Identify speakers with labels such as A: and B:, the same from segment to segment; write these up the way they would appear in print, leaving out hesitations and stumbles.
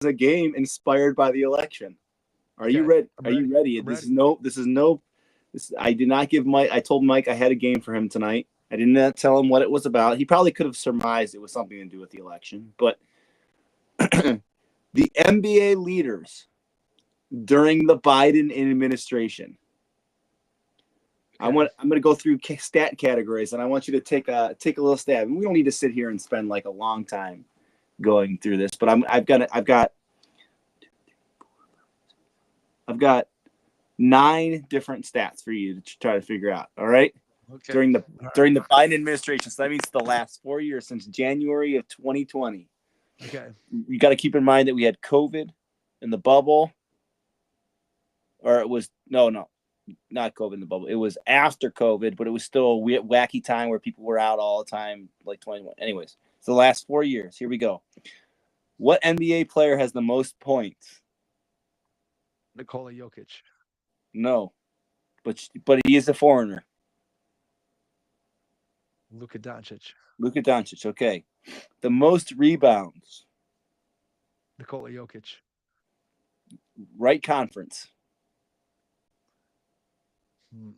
A: a game inspired by the election. Are you
B: Okay,
A: ready?
B: I'm
A: Are you
B: ready.
A: ready?
B: I'm
A: This is
B: ready.
A: no. This is no. This, I did not give Mike. I told Mike I had a game for him tonight. I did not tell him what it was about. He probably could have surmised it was something to do with the election. But the NBA leaders during the Biden administration.
B: Okay.
A: I'm going to go through stat categories, and I want you to take a little stab. And we don't need to sit here and spend like a long time going through this, but I've got 9 different stats for you to try to figure out. All right,
B: Okay.
A: during the
B: All right.
A: during the Biden administration, so that means the last 4 years since January of 2020.
B: Okay.
A: You got to keep in mind that we had COVID in the bubble, or it was no, not COVID in the bubble. It was after COVID, but it was still a weird, wacky time where people were out all the time, like 21. Anyways, so the last 4 years. Here we go. What NBA player has the most points?
B: Nikola Jokic.
A: No, but he is a foreigner.
B: Luka Doncic.
A: Luka Doncic. Okay. The most rebounds.
B: Nikola Jokic.
A: Right conference.
B: Man.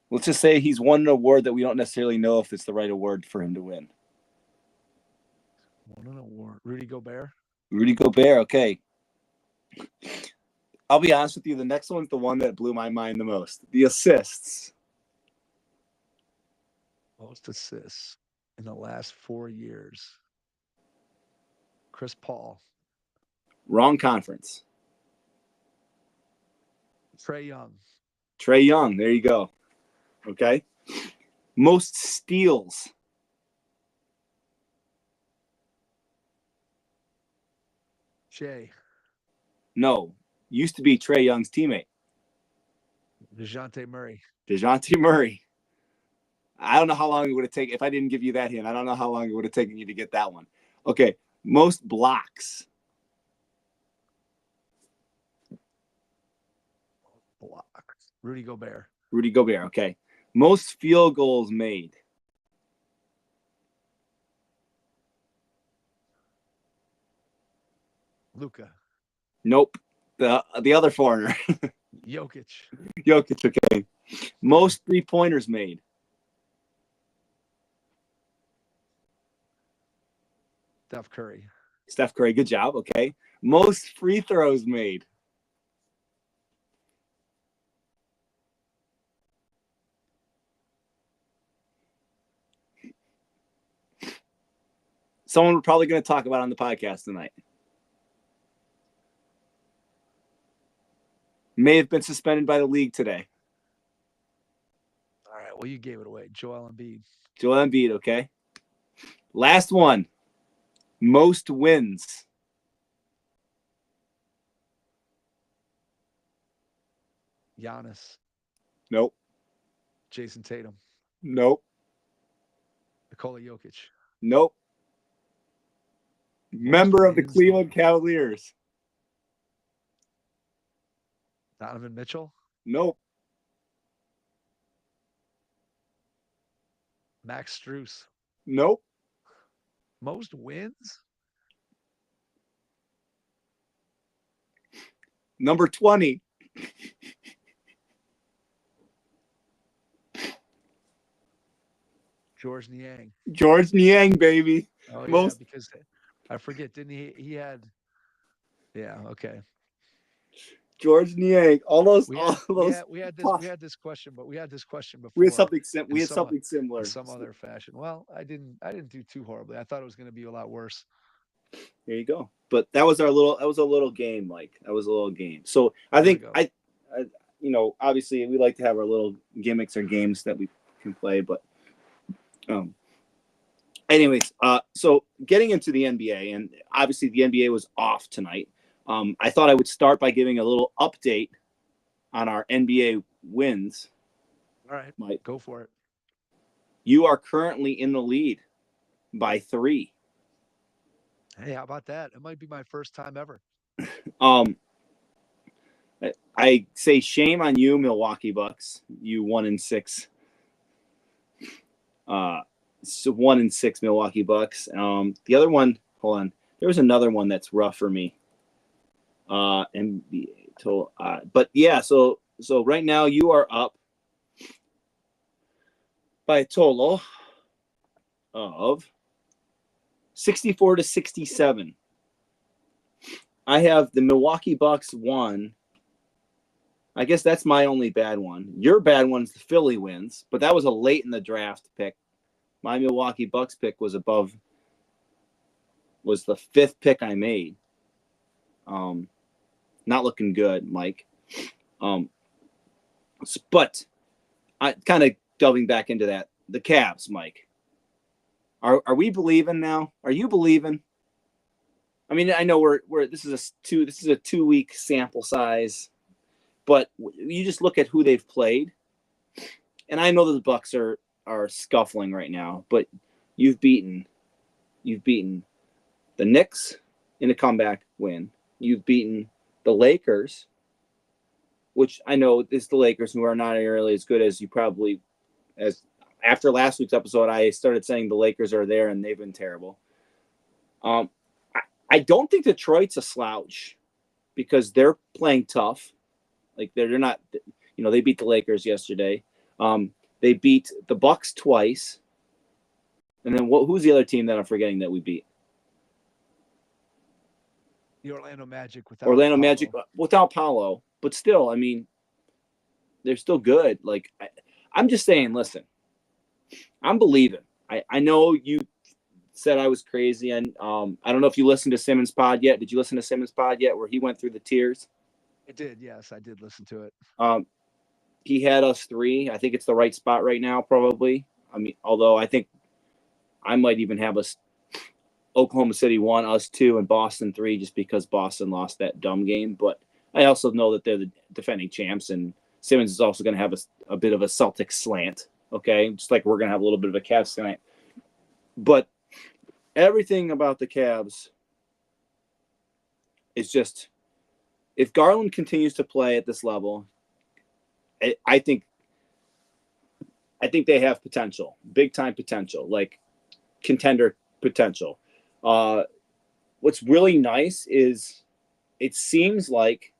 A: Let's just say he's won an award that we don't necessarily know if it's the right award for him to win.
B: Won an award. Rudy Gobert.
A: Rudy Gobert. Okay. I'll be honest with you. The next one's the one that blew my mind the most. The assists.
B: Most assists in the last 4 years. Chris Paul.
A: Wrong conference.
B: Trae Young.
A: Trae Young. There you go. Okay. Most steals.
B: Shea.
A: No. Used to be Trae Young's teammate.
B: DeJounte Murray.
A: DeJounte Murray. I don't know how long it would have taken. If I didn't give you that hint, I don't know how long it would have taken you to get that one. Okay. Most blocks.
B: Blocks. Rudy Gobert.
A: Rudy Gobert. Okay. Most field goals made.
B: Luka.
A: Nope. The other foreigner.
B: Jokic.
A: Jokic. Okay. Most 3-pointers made.
B: Steph Curry.
A: Steph Curry. Good job. Okay. Most free throws made. Someone we're probably going to talk about on the podcast tonight. May have been suspended by the league today.
B: All right. Well, you gave it away. Joel Embiid.
A: Joel Embiid. Okay. Last one. Most wins.
B: Giannis.
A: Nope.
B: Jason Tatum.
A: Nope.
B: Nikola Jokic.
A: Nope. Member of the Cleveland Cavaliers.
B: Donovan Mitchell.
A: Nope.
B: Max Strus.
A: Nope.
B: Most wins?
A: Number 20.
B: George Niang.
A: George Niang, baby.
B: Oh, yeah, because I forget, didn't he? He had, yeah, okay.
A: George Niang.
B: We had this question, but we had this question before.
A: We had something similar.
B: In some other fashion. Well, I didn't do too horribly. I thought it was going to be a lot worse.
A: There you go. But that was a little game, Mike. That was a little game. So I think obviously we like to have our little gimmicks or games that we can play, but anyways, so getting into the NBA, and obviously the NBA was off tonight. I thought I would start by giving a little update on our NBA wins.
B: All right,
A: Mike,
B: go for it.
A: You are currently in the lead by 3.
B: Hey, how about that? It might be my first time ever.
A: I say shame on you, Milwaukee Bucks. You 1-6. So 1-6 Milwaukee Bucks. The other one, hold on. There was another one that's rough for me. NBA total. But yeah, so right now you are up by a total of 64-67. I have the Milwaukee Bucks won. I guess that's my only bad one. Your bad one's the Philly wins, but that was a late in the draft pick. My Milwaukee Bucks pick was the 5th pick I made. Not looking good, Mike. But I kind of delving back into that. The Cavs, Mike. Are we believing now? Are you believing? I mean, I know we're this is a 2-week sample size, but you just look at who they've played, and I know that the Bucks are scuffling right now, but you've beaten the Knicks in a comeback win. You've beaten the Lakers, which I know is the Lakers, who are not nearly as good as you probably as after last week's episode. I started saying the Lakers are there, and they've been terrible. I don't think Detroit's a slouch because they're playing tough. Like they're not, they beat the Lakers yesterday. They beat the Bucks twice, and then who's the other team that I'm forgetting that we beat?
B: The Orlando Magic without
A: Orlando
B: Paolo.
A: Magic without Paolo, but still, I mean, they're still good. Like I'm just saying, listen, I'm believing. I know you said I was crazy, and I don't know if you listened to Simmons' pod yet. Did you listen to Simmons' pod yet, where he went through the tiers?
B: It did, yes, I did listen to it.
A: He had us 3. I think it's the right spot right now, probably. I mean, although I think I might even have us Oklahoma City 1, us 2, and Boston 3, just because Boston lost that dumb game. But I also know that they're the defending champs, and Simmons is also going to have a bit of a Celtics slant. Okay, just like we're going to have a little bit of a Cavs slant. But everything about the Cavs is just, if Garland continues to play at this level, I think they have potential, big time potential, like contender potential. What's really nice is it seems like,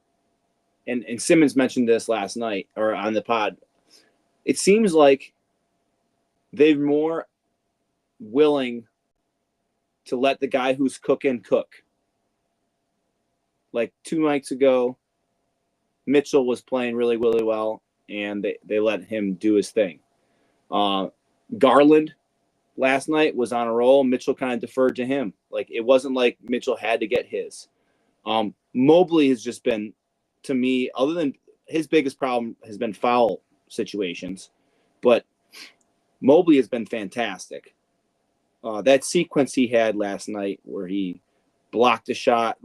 A: and Simmons mentioned this last night or on the pod, it seems like they're more willing to let the guy who's cooking cook. Like 2 nights ago, Mitchell was playing really, really well, and they let him do his thing. Garland last night was on a roll. Mitchell kind of deferred to him. Like it wasn't like Mitchell had to get his. Mobley has just been, to me, other than his biggest problem has been foul situations, but Mobley has been fantastic. That sequence he had last night where he blocked a shot,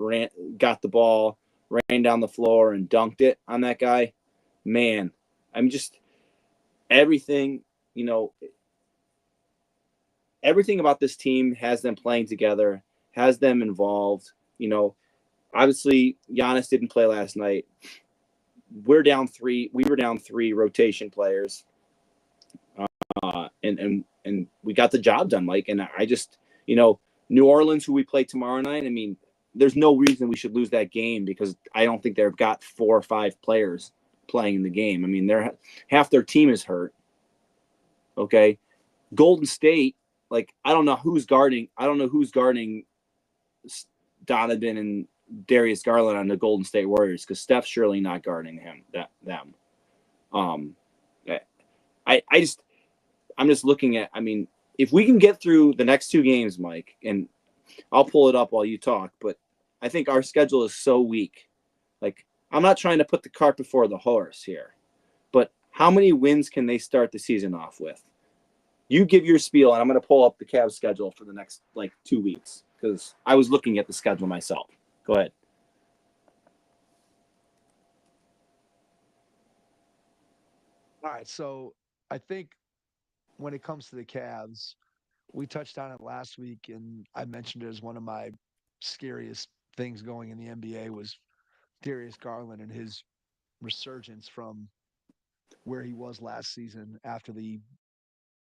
A: got the ball, ran down the floor, and dunked it on that guy, man, I'm just everything, everything about this team has them playing together, has them involved. Obviously Giannis didn't play last night. We were down 3 rotation players, and we got the job done, Mike. And I just, New Orleans, who we play tomorrow night. I mean, there's no reason we should lose that game because I don't think they've got 4 or 5 players playing in the game. I mean, half their team is hurt. Okay, Golden State, like I don't know who's guarding Donovan and Darius Garland on the Golden State Warriors because Steph's surely not guarding them. I'm just looking at. I mean, if we can get through the next 2 games, Mike, and I'll pull it up while you talk, but I think our schedule is so weak. Like I'm not trying to put the cart before the horse here, but how many wins can they start the season off with? You give your spiel, and I'm going to pull up the Cavs schedule for the next 2 weeks because I was looking at the schedule myself. Go ahead.
B: All right, so I think when it comes to the Cavs, we touched on it last week, and I mentioned it as one of my scariest things going in the NBA was Darius Garland and his resurgence from where he was last season after the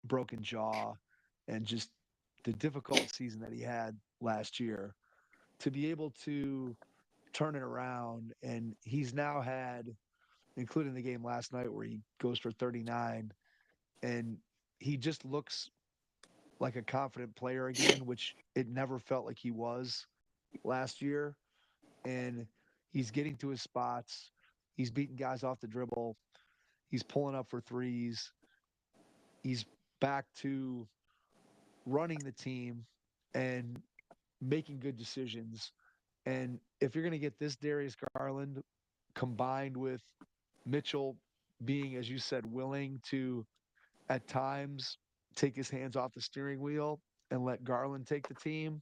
B: broken jaw and just the difficult season that he had last year, to be able to turn it around. And he's now had, including the game last night where he goes for 39, and he just looks like a confident player again, which it never felt like he was last year. And he's getting to his spots. He's beating guys off the dribble. He's pulling up for threes. He's back to running the team and making good decisions. And if you're going to get this Darius Garland combined with Mitchell being, as you said, willing to at times take his hands off the steering wheel and let Garland take the team,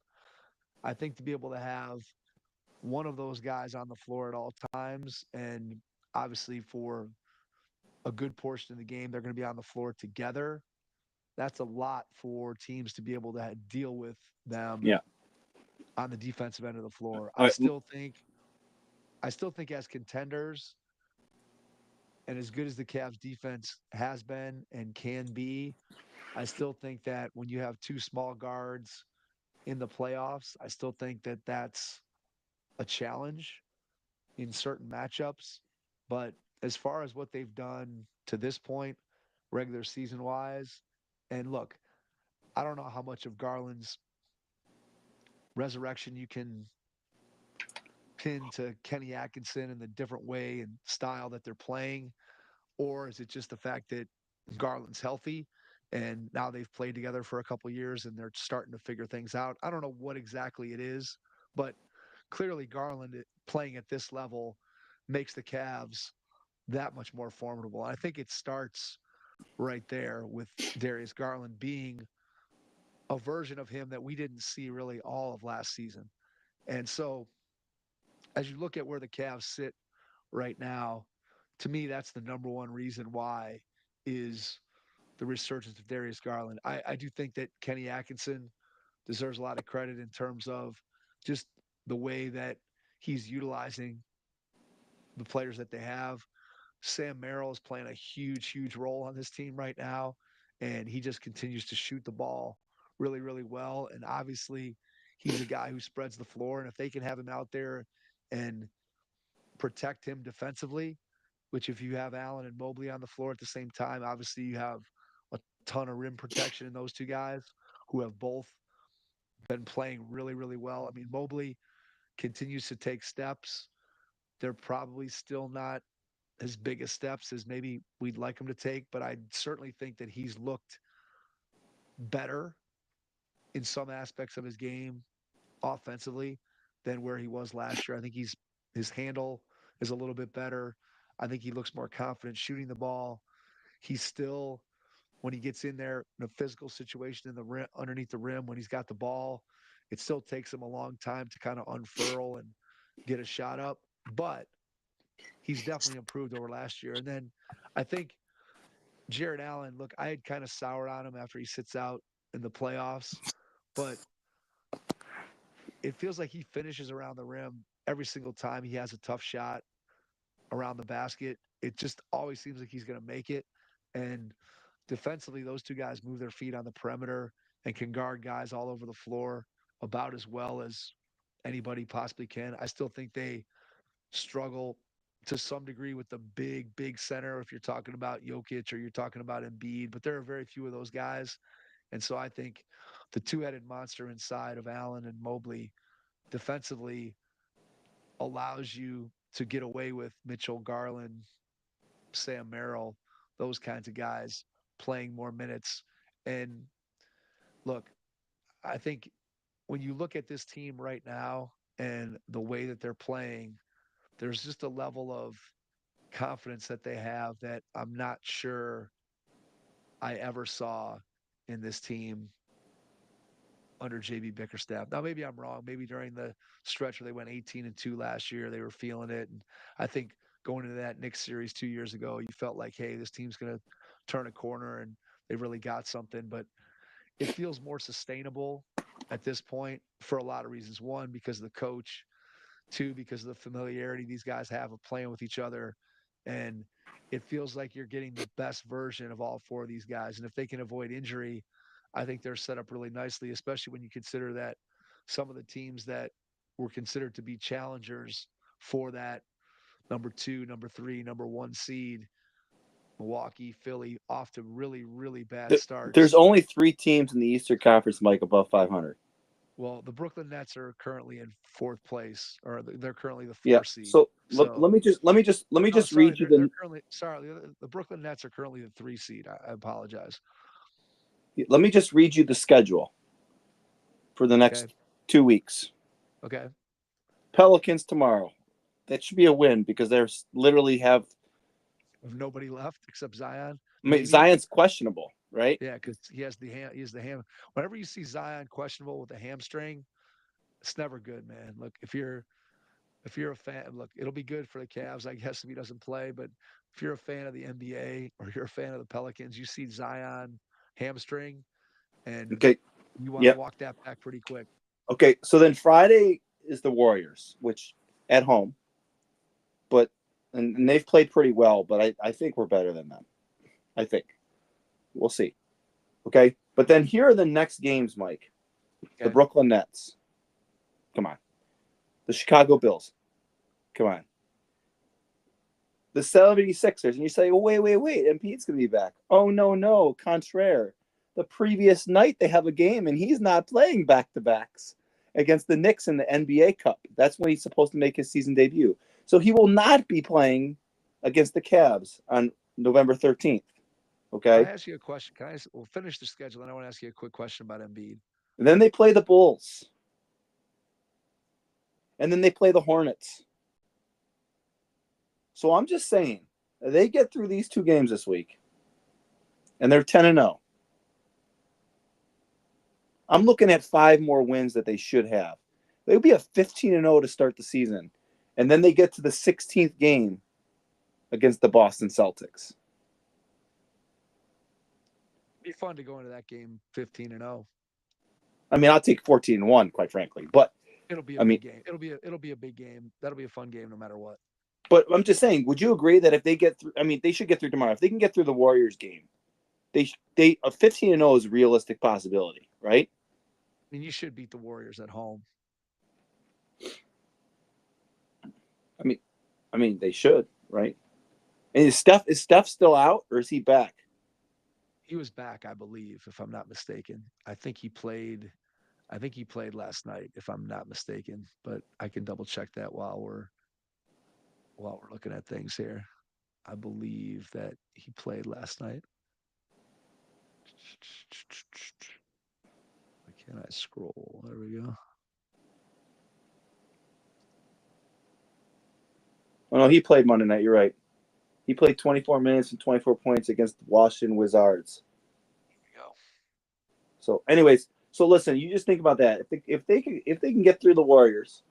B: I think to be able to have one of those guys on the floor at all times, and obviously for a good portion of the game, they're going to be on the floor together. That's a lot for teams to be able to deal with them
A: Yeah.
B: on the defensive end of the floor.
A: All right.
B: I still think as contenders and as good as the Cavs defense has been and can be, I still think that when you have two small guards in the playoffs, I still think that that's a challenge in certain matchups. But as far as what they've done to this point, regular season wise, and look, I don't know how much of Garland's resurrection you can pin to Kenny Atkinson and the different way and style that they're playing, or is it just the fact that Garland's healthy and now they've played together for a couple of years and they're starting to figure things out? I don't know what exactly it is, but clearly Garland playing at this level makes the Cavs that much more formidable. I think it starts right there with Darius Garland being a version of him that we didn't see really all of last season. And so as you look at where the Cavs sit right now, to me, that's the number one reason why is the resurgence of Darius Garland. I do think that Kenny Atkinson deserves a lot of credit in terms of just the way that he's utilizing the players that they have. Sam Merrill is playing a huge, huge role on this team right now, and he just continues to shoot the ball really, really well. And obviously, he's a guy who spreads the floor, and if they can have him out there and protect him defensively, which if you have Allen and Mobley on the floor at the same time, obviously you have a ton of rim protection in those two guys who have both been playing really, really well. I mean, Mobley continues to take steps. They're probably still not as big as steps as maybe we'd like him to take, but I certainly think that he's looked better in some aspects of his game offensively than where he was last year. I think his handle is a little bit better. I think he looks more confident shooting the ball. He's still, when he gets in there in a physical situation in the rim, underneath the rim, when he's got the ball, it still takes him a long time to kind of unfurl and get a shot up. But he's definitely improved over last year. And then I think Jared Allen, look, I had kind of soured on him after he sits out in the playoffs, but it feels like he finishes around the rim every single time he has a tough shot around the basket. It just always seems like he's going to make it. And defensively, those two guys move their feet on the perimeter and can guard guys all over the floor about as well as anybody possibly can. I still think they struggle to some degree with the big, big center if you're talking about Jokic or you're talking about Embiid, but there are very few of those guys. And so I think the two-headed monster inside of Allen and Mobley defensively allows you to get away with Mitchell, Garland, Sam Merrill, those kinds of guys playing more minutes. And look, I think when you look at this team right now and the way that they're playing, there's just a level of confidence that they have that I'm not sure I ever saw in this team under JB Bickerstaff. Now maybe I'm wrong. Maybe during the stretch where they went 18-2 last year, they were feeling it. And I think going into that Knicks series 2 years ago, you felt like, hey, this team's going to turn a corner and they really got something. But it feels more sustainable at this point for a lot of reasons. One, because of the coach. Two, because of the familiarity these guys have of playing with each other. And it feels like you're getting the best version of all four of these guys. And if they can avoid injury, I think they're set up really nicely, especially when you consider that some of the teams that were considered to be challengers for that number two, number three, number one seed, Milwaukee, Philly, off to really, really bad
A: There's
B: starts.
A: only 3 teams in the Eastern Conference, Mike, above 500.
B: Well, the Brooklyn Nets are currently in fourth place, or they're currently the
A: Yeah.
B: 4 seed.
A: So
B: So,
A: let me
B: no,
A: just
B: sorry,
A: read you
B: they're
A: the
B: currently sorry. The Brooklyn Nets are currently the 3 seed. I apologize.
A: let me just read you the schedule for the
B: Okay,
A: next 2 weeks.
B: okay.
A: Pelicans tomorrow. That should be a win because they're literally have.
B: Nobody left except Zion,
A: I mean,
B: maybe.
A: Zion's questionable, right?
B: Yeah, because he has the ham. He has the ham. Whenever you see Zion questionable with a hamstring, it's never good, man. Look, if you're a fan, look, it'll be good for the Cavs, I guess, if he doesn't play. But if you're a fan of the NBA or you're a fan of the Pelicans, you see Zion hamstring, and
A: Okay.
B: you want to
A: Yep.
B: walk that back pretty quick.
A: Okay. So then Friday is the Warriors, which at home, but and they've played pretty well, but I think we're better than them. I think we'll see. Okay. But then here are the next games, Mike. The
B: Okay.
A: Brooklyn Nets. Come on. The Chicago Bulls. Come on. The 76ers. And you say, oh, wait. Embiid's going to be back. Oh, no. Contraire. The previous night, they have a game, and he's not playing back-to-backs against the Knicks in the NBA Cup. That's when he's supposed to make his season debut. So he will not be playing against the Cavs on November 13th.
B: Can
A: Okay?
B: I ask you a question? We'll finish the schedule, and I want to ask you a quick question about Embiid.
A: And then they play the Bulls. And then they play the Hornets. So I'm just saying, they get through these 2 games this week, and they're 10-0. I'm looking at 5 more wins that they should have. They would be a 15-0 to start the season, and then they get to the 16th game against the Boston Celtics.
B: It'd be fun to go into that game 15-0.
A: I mean, I'll take 14-1, quite frankly. But
B: It'll be a
A: I mean,
B: big game. It'll be a big game. That'll be a fun game no matter what.
A: but I'm just saying, would you agree that if they get through, I mean, they should get through tomorrow. If they can get through the Warriors game, they a 15-0 is a realistic possibility, right?
B: I mean, you should beat the Warriors at home.
A: I mean, they should, right? And is Steph still out or is he back?
B: He was back, I believe, if I'm not mistaken. I think he played last night, if I'm not mistaken. But I can double check that while we're looking at things here. I believe that he played last night. Why can't I scroll? There we go.
A: Oh no, he played Monday night. You're right. He played 24 minutes and 24 points against the Washington Wizards.
B: There we go.
A: So, anyways, so listen, you just think about that. If they can get through the Warriors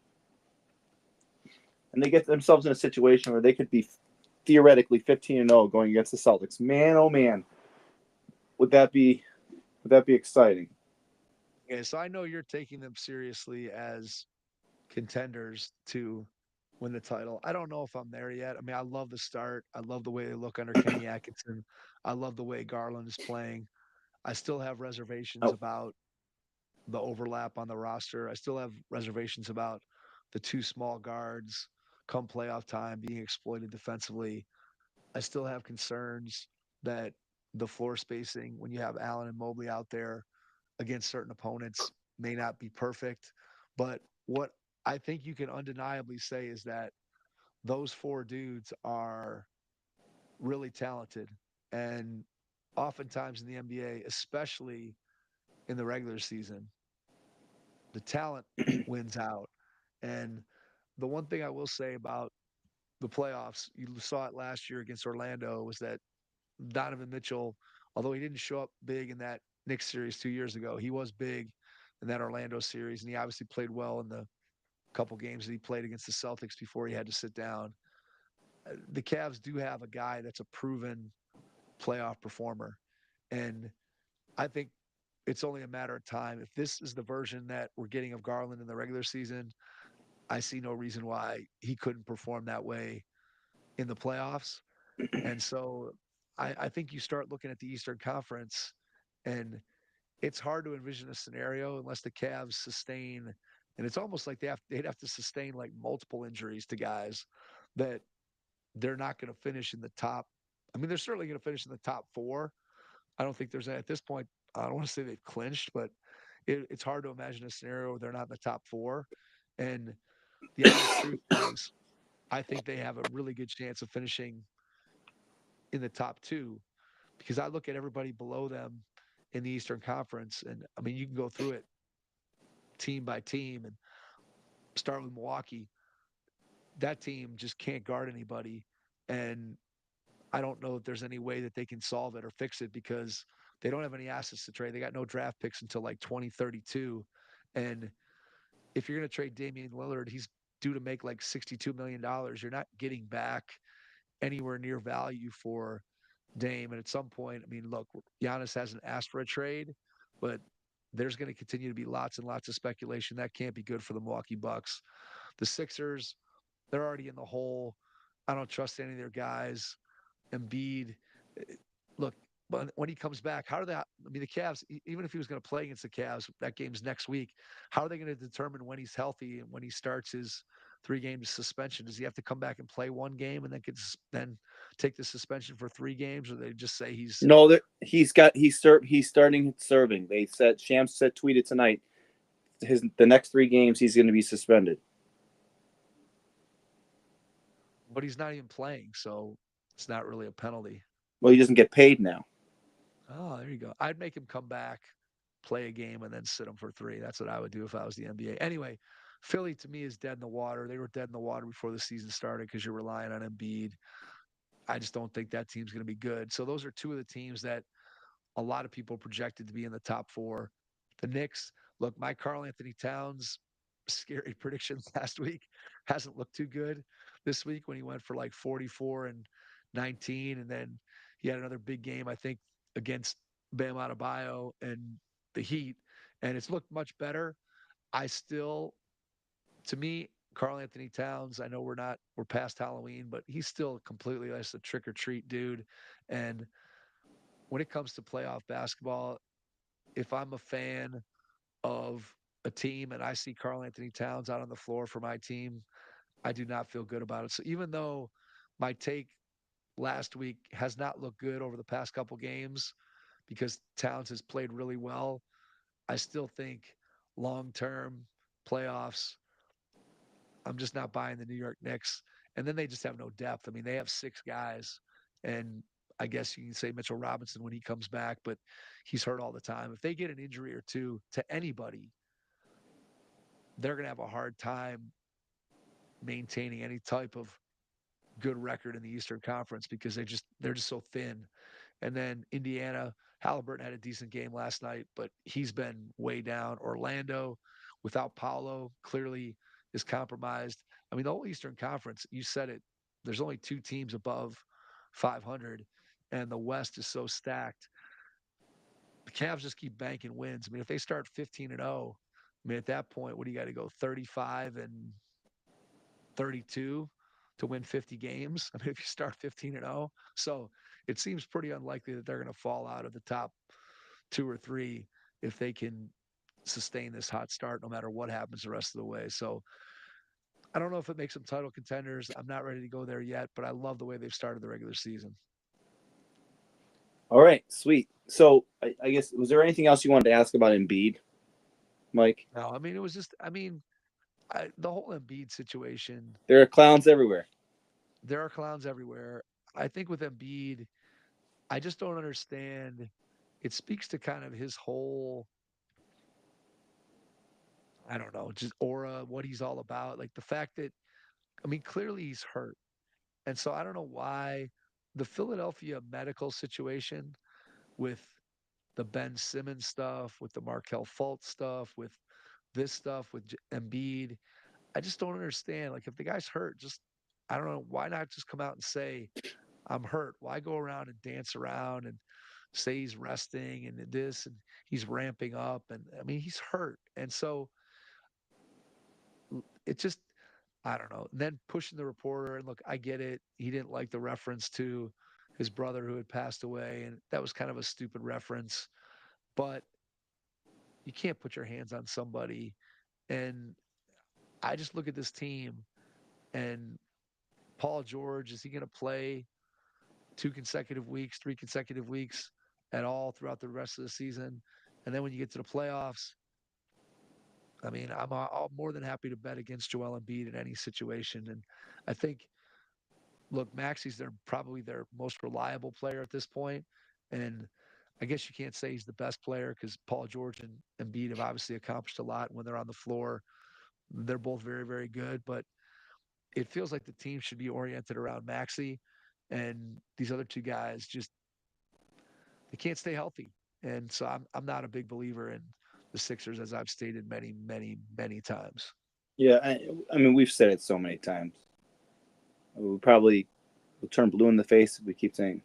A: and they get themselves in a situation where they could be theoretically 15-0 going against the Celtics, man, oh man, would that be exciting?
B: Okay, so I know you're taking them seriously as contenders to win the title. I don't know if I'm there yet. I mean, I love the start. I love the way they look under Kenny Atkinson. I love the way Garland is playing. I still have reservations
A: Oh,
B: about the overlap on the roster. I still have reservations about the two small guards come playoff time being exploited defensively. I still have concerns that the floor spacing when you have Allen and Mobley out there against certain opponents may not be perfect. But what I think you can undeniably say is that those four dudes are really talented. And oftentimes in the NBA, especially in the regular season, the talent wins out. And the one thing I will say about the playoffs, you saw it last year against Orlando, was that Donovan Mitchell, although he didn't show up big in that Knicks series 2 years ago, he was big in that Orlando series, and he obviously played well in the couple games that he played against the Celtics before he had to sit down. The Cavs do have a guy that's a proven playoff performer, and I think it's only a matter of time. If this is the version that we're getting of Garland in the regular season, I see no reason why he couldn't perform that way in the playoffs. And so I think you start looking at the Eastern Conference, and it's hard to envision a scenario unless the Cavs sustain, and it's almost like they'd have to sustain like multiple injuries to guys that they're not going to finish in the top. I mean, they're certainly going to finish in the top four. I don't think there's at this point. I don't want to say they've clinched, but it's hard to imagine a scenario where they're not in the top four. And the honest truth is, I think they have a really good chance of finishing in the top two because I look at everybody below them in the Eastern Conference, and I mean, you can go through it team by team and start with Milwaukee. That team just can't guard anybody, and I don't know if there's any way that they can solve it or fix it because they don't have any assets to trade. They got no draft picks until like 2032, and if you're going to trade Damian Lillard, he's due to make like $62 million. You're not getting back anywhere near value for Dame. And at some point, I mean, look, Giannis hasn't asked for a trade, but there's going to continue to be lots and lots of speculation. That can't be good for the Milwaukee Bucks. The Sixers, they're already in the hole. I don't trust any of their guys. Embiid, look, when he comes back, how do they? I mean, the Cavs, even if he was going to play against the Cavs, that game's next week. How are they going to determine when he's healthy and when he starts his 3 game suspension? Does he have to come back and play one game and then take the suspension for 3 games, or they just say he's
A: No, he's starting serving. They said Shams said tweeted tonight. The next 3 games he's going to be suspended.
B: but he's not even playing, so it's not really a penalty.
A: Well, he doesn't get paid now.
B: Oh, there you go. I'd make him come back, play a game, and then sit him for 3. That's what I would do if I was the NBA. Anyway, Philly to me is dead in the water. They were dead in the water before the season started because you're relying on Embiid. I just don't think that team's going to be good. So those are two of the teams that a lot of people projected to be in the top 4. The Knicks, look, my Karl-Anthony Towns scary prediction last week hasn't looked too good this week when he went for like 44 and 19, and then he had another big game, I think, against Bam Adebayo and the Heat, and it's looked much better. I still, to me, Karl-Anthony Towns, I know we're past Halloween, but he's still completely just a trick or treat dude. And when it comes to playoff basketball, if I'm a fan of a team and I see Karl-Anthony Towns out on the floor for my team, I do not feel good about it. So even though my take last week has not looked good over the past couple games because Towns has played really well, I still think long-term playoffs, I'm just not buying the New York Knicks. And then they just have no depth. I mean, they have 6 guys, and I guess you can say Mitchell Robinson when he comes back, but he's hurt all the time. If they get an injury or two to anybody, they're going to have a hard time maintaining any type of good record in the Eastern Conference because they're just so thin. And then Indiana, Halliburton had a decent game last night, but he's been way down. Orlando, without Paolo, clearly is compromised. I mean, the whole Eastern Conference, you said it, there's only 2 teams above 500, and the West is so stacked. The Cavs just keep banking wins. I mean, if they start 15-0, I mean, at that point, what do you got to go 35 and 32 to win 50 games? I mean, if you start 15-0, so it seems pretty unlikely that they're going to fall out of the top 2 or 3 if they can sustain this hot start, no matter what happens the rest of the way. So I don't know if it makes them title contenders. I'm not ready to go there yet, but I love the way they've started the regular season.
A: All right, sweet. So I guess, was there anything else you wanted to ask about Embiid, Mike?
B: No, I mean, it was just, I mean, the whole Embiid situation.
A: There are clowns everywhere.
B: There are clowns everywhere. I think with Embiid, I just don't understand. It speaks to kind of his whole, I don't know, just aura, what he's all about. Like the fact that, I mean, clearly he's hurt. And so I don't know why the Philadelphia medical situation with the Ben Simmons stuff, with the Markel Fultz stuff, with this stuff, with Embiid, I just don't understand. Like if the guy's hurt, just, I don't know, why not just come out and say, I'm hurt? Why go around and dance around and say he's resting and this and he's ramping up? And I mean, he's hurt. And so it just, I don't know. And then pushing the reporter, and look, I get it. He didn't like the reference to his brother who had passed away, and that was kind of a stupid reference. But you can't put your hands on somebody. And I just look at this team, and Paul George, is he going to play 2 consecutive weeks, 3 consecutive weeks at all throughout the rest of the season? And then when you get to the playoffs, I mean, I'm more than happy to bet against Joel Embiid in any situation. And I think, look, Maxi's probably their most reliable player at this point. And I guess you can't say he's the best player because Paul George and Embiid have obviously accomplished a lot when they're on the floor. They're both very, very good, but it feels like the team should be oriented around Maxi, and these other two guys just they can't stay healthy. And so I'm not a big believer in the Sixers, as I've stated many, many, many times.
A: Yeah, I mean, we've said it so many times. We probably will turn blue in the face if we keep saying.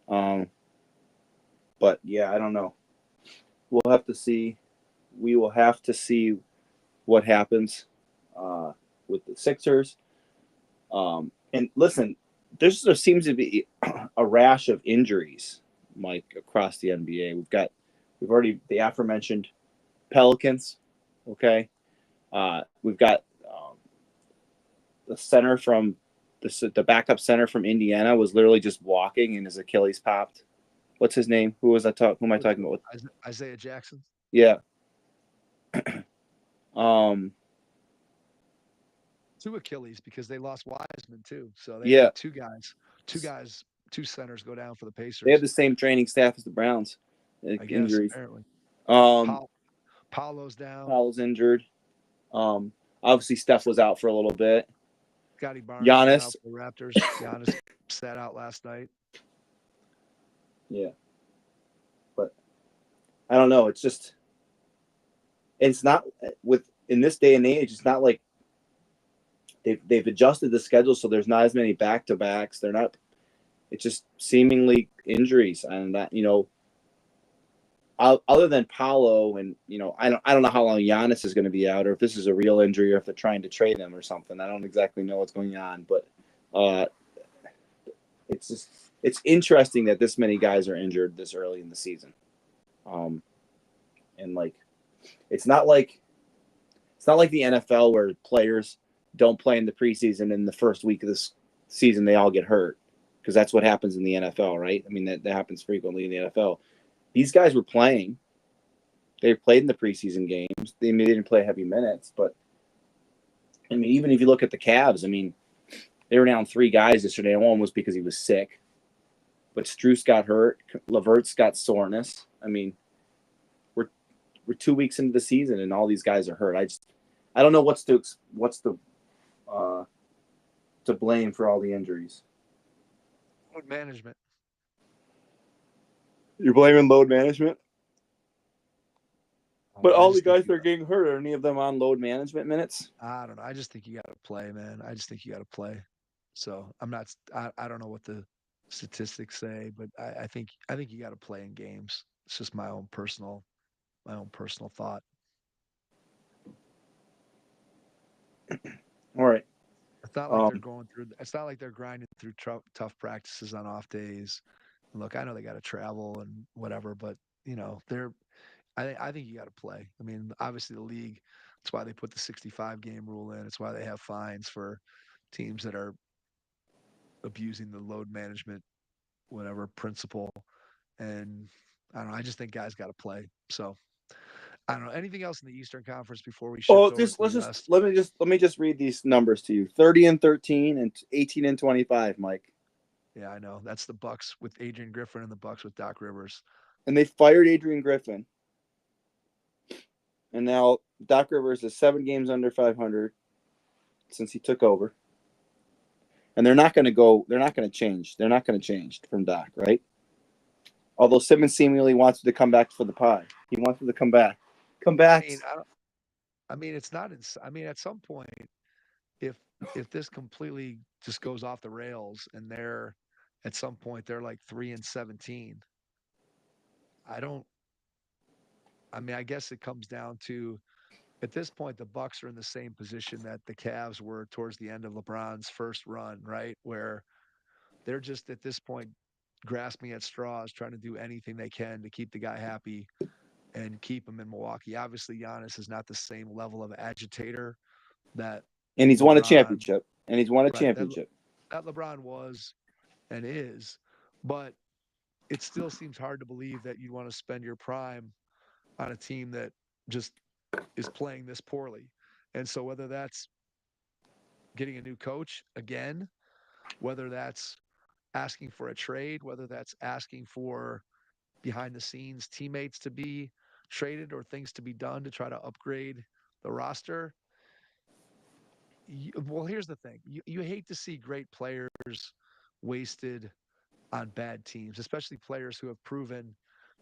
A: Um, but yeah, I don't know. We'll have to see. We will have to see what happens uh, with the Sixers. And listen, there seems to be a rash of injuries, Mike, across the NBA. We've already the aforementioned Pelicans. Okay, we've got the center from the backup center from Indiana was literally just walking and his Achilles popped. What's his name? Who am I talking about?
B: Isaiah Jackson.
A: Yeah. Um.
B: Two Achilles because they lost Wiseman too. So they
A: Yeah.
B: had two guys, two centers go down for the
A: They have
B: Pacers.
A: the same training staff as the Browns.
B: I guess
A: Injuries.
B: apparently.
A: Um.
B: Paul, Paulo's down.
A: Powell's injured. Um. Obviously, Steph was out for a little bit.
B: Scotty Barnes is out
A: Giannis.
B: for the Raptors. Giannis sat out last night.
A: Yeah. But I don't know. It's not with in this day and age. It's not like they've adjusted the schedule so there's not as many back to backs. They're not. It's just seemingly injuries, and that other than Paolo, and I don't know how long Giannis is going to be out, or if this is a real injury, or if they're trying to trade him or something. I don't exactly know what's going on, but uh, it's interesting that this many guys are injured this early in the season. Um, and like it's not like the NFL where players don't play in the preseason in the first week of this season they all get hurt because that's what happens in the NFL, right? I mean that happens frequently in the NFL. These guys were playing. They played in the preseason games. They didn't play heavy minutes, but I mean, even if you look at the Cavs, I mean, they were down 3 guys yesterday. One was because he was sick, but Strus got hurt. Levert's got soreness. I mean, we're 2 weeks into the season and all these guys are hurt. I don't know what's uh, to blame for all the injuries.
B: Load management.
A: You're blaming load management, but
B: I
A: all the
B: just think
A: guys that are getting hurt are any of them on load management minutes?
B: I don't know. I just think you got to play, man. I just think you got to play. So I'm not. I don't know what the statistics say, but I think you got to play in games. It's just my own personal thought.
A: All right.
B: It's not like they're
A: Um,
B: going through. It's not like they're grinding through tough practices on off days. Look, I know they got to travel and whatever, but they're. I think you got to play. I mean, obviously the league. That's why they put the 65 game rule in. It's why they have fines for teams that are abusing the load management whatever principle. And I don't know. I just think guys got to play. So I don't know anything else in the Eastern Conference before we shift over to the West.
A: let me just read these numbers to you: 30-13 and 18-25, Mike.
B: Yeah, I know. That's the Bucks with Adrian Griffin and the Bucks with Doc Rivers.
A: And they fired Adrian Griffin, and now Doc Rivers is 7 games under 500 since he took over. And they're not going to go. They're not going to change. They're not going to change from Doc, right? Although Simmons seemingly wants to come back for the pie. He wants to come back. Come
B: I
A: back.
B: mean, it's not. I mean, at some point, if if this completely just goes off the rails and they're at some point they're like 3-17, I don't. I mean, I guess it comes down to at this point, the Bucks are in the same position that the Cavs were towards the end of LeBron's first run, right? Where they're just at this point grasping at straws, trying to do anything they can to keep the guy happy and keep him in Milwaukee. Obviously, Giannis is not the same level of agitator that
A: And he's won a
B: LeBron,
A: championship. And he's won a
B: right? That
A: championship.
B: that LeBron was and is, but it still seems hard to believe that you'd want to spend your prime on a team that just is playing this poorly. And so whether that's getting a new coach again, whether that's asking for a trade, whether that's asking for behind the scenes teammates to be traded or things to be done to try to upgrade the roster. Well, here's the thing: you hate to see great players wasted on bad teams, especially players who have proven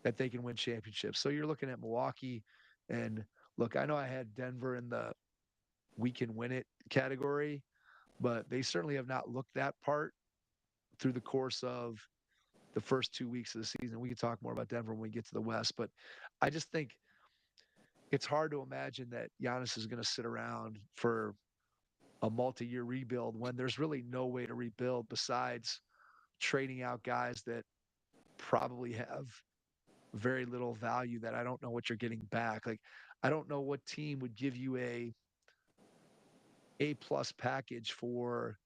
B: that they can win championships. So you're looking at Milwaukee, and look, I know I had Denver in the we can win it category, but they certainly have not looked that part through the course of the first 2 weeks of the season. We can talk more about Denver when we get to the West, but I just think it's hard to imagine that Giannis is going to sit around for a multi-year rebuild when there's really no way to rebuild besides trading out guys that probably have very little value that I don't know what you're getting back. Like I don't know what team would give you A plus package for